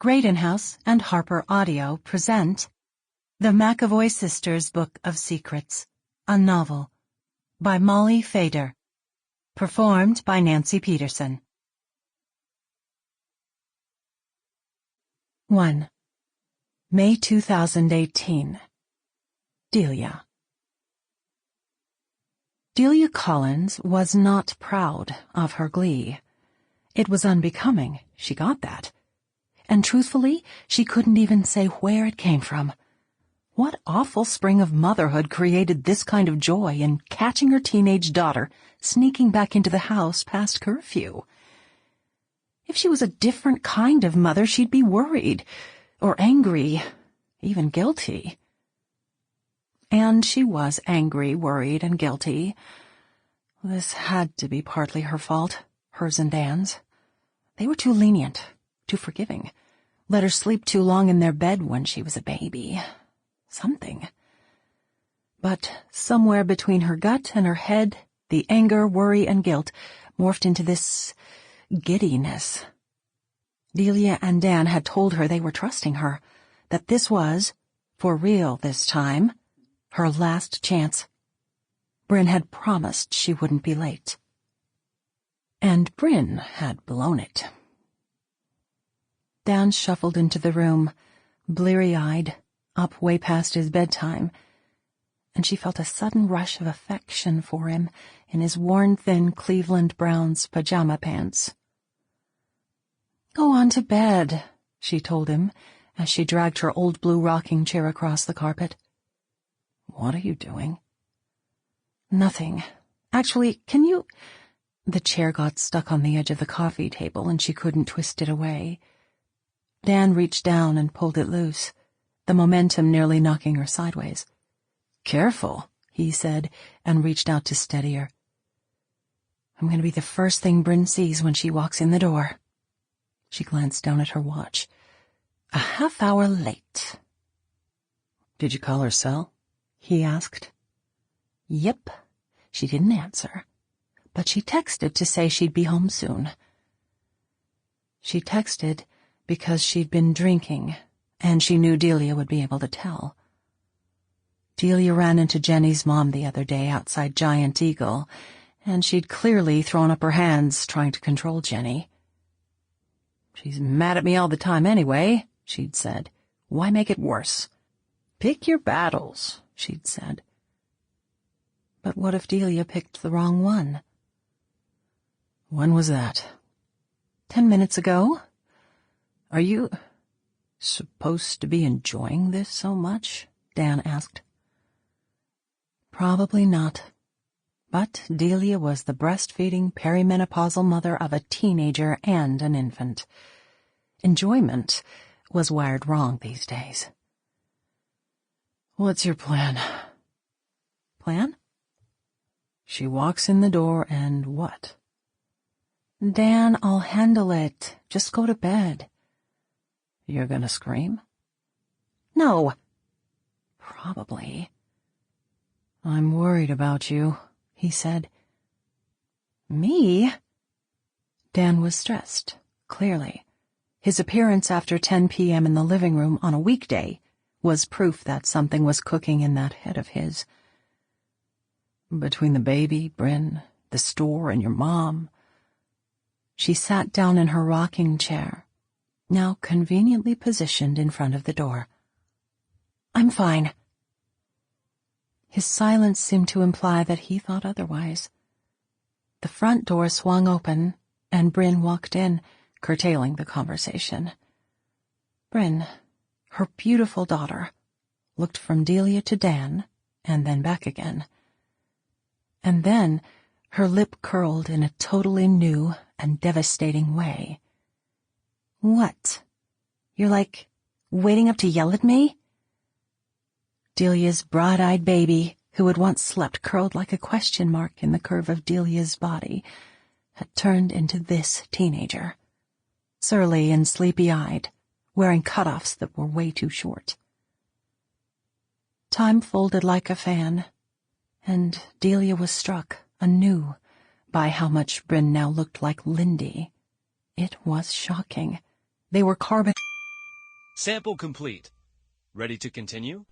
Graydon House and Harper Audio present The McAvoy Sisters' Book of Secrets, a novel, by Molly Fader, performed by Nancy Peterson. 1. May 2018. Delia. Delia Collins was not proud of her glee. It was unbecoming, she got that. And truthfully, she couldn't even say where it came from. What awful spring of motherhood created this kind of joy in catching her teenage daughter sneaking back into the house past curfew? If she was a different kind of mother, she'd be worried, or angry, even guilty. And she was angry, worried, and guilty. This had to be partly her fault, hers and Dan's. They were too lenient, too forgiving. Let her sleep too long in their bed when she was a baby. Something. But somewhere between her gut and her head, the anger, worry, and guilt morphed into this giddiness. Delia and Dan had told her they were trusting her, that this was, for real this time, her last chance. Bryn had promised she wouldn't be late. And Bryn had blown it. Dan shuffled into the room, bleary-eyed, up way past his bedtime, and she felt a sudden rush of affection for him in his worn, thin Cleveland Browns pajama pants. "Go on to bed," she told him, as she dragged her old blue rocking chair across the carpet. "What are you doing?" "Nothing. Actually, can you—" The chair got stuck on the edge of the coffee table and she couldn't twist it away. Dan reached down and pulled it loose, the momentum nearly knocking her sideways. "Careful," he said, and reached out to steady her. "I'm going to be the first thing Bryn sees when she walks in the door." She glanced down at her watch. A half-hour late. "Did you call her cell?" he asked. "Yep." She didn't answer, but she texted to say she'd be home soon. She texted because she'd been drinking, and she knew Delia would be able to tell. Delia ran into Jenny's mom the other day outside Giant Eagle, and she'd clearly thrown up her hands trying to control Jenny. "She's mad at me all the time anyway," she'd said. "Why make it worse?" "Pick your battles," she'd said. But what if Delia picked the wrong one? "When was that?" 10 minutes ago. "Are you supposed to be enjoying this so much?" Dan asked. Probably not. But Delia was the breastfeeding perimenopausal mother of a teenager and an infant. Enjoyment was wired wrong these days. "What's your plan?" "Plan?" She walks in the door and what? "Dan, I'll handle it. Just go to bed." "You're gonna scream?" "No." "Probably." "I'm worried about you," he said. "Me?" Dan was stressed, clearly. His appearance after 10 p.m. in the living room on a weekday was proof that something was cooking in that head of his. "Between the baby, Bryn, the store, and your mom." She sat down in her rocking chair, now conveniently positioned in front of the door. "I'm fine." His silence seemed to imply that he thought otherwise. The front door swung open, and Bryn walked in, curtailing the conversation. Bryn, her beautiful daughter, looked from Delia to Dan, and then back again. And then her lip curled in a totally new and devastating way. "What? You're like, waiting up to yell at me?" Delia's broad-eyed baby, who had once slept curled like a question mark in the curve of Delia's body, had turned into this teenager, surly and sleepy-eyed, wearing cutoffs that were way too short. Time folded like a fan, and Delia was struck anew by how much Bryn now looked like Lindy. It was shocking. They were carbon... Sample complete. Ready to continue?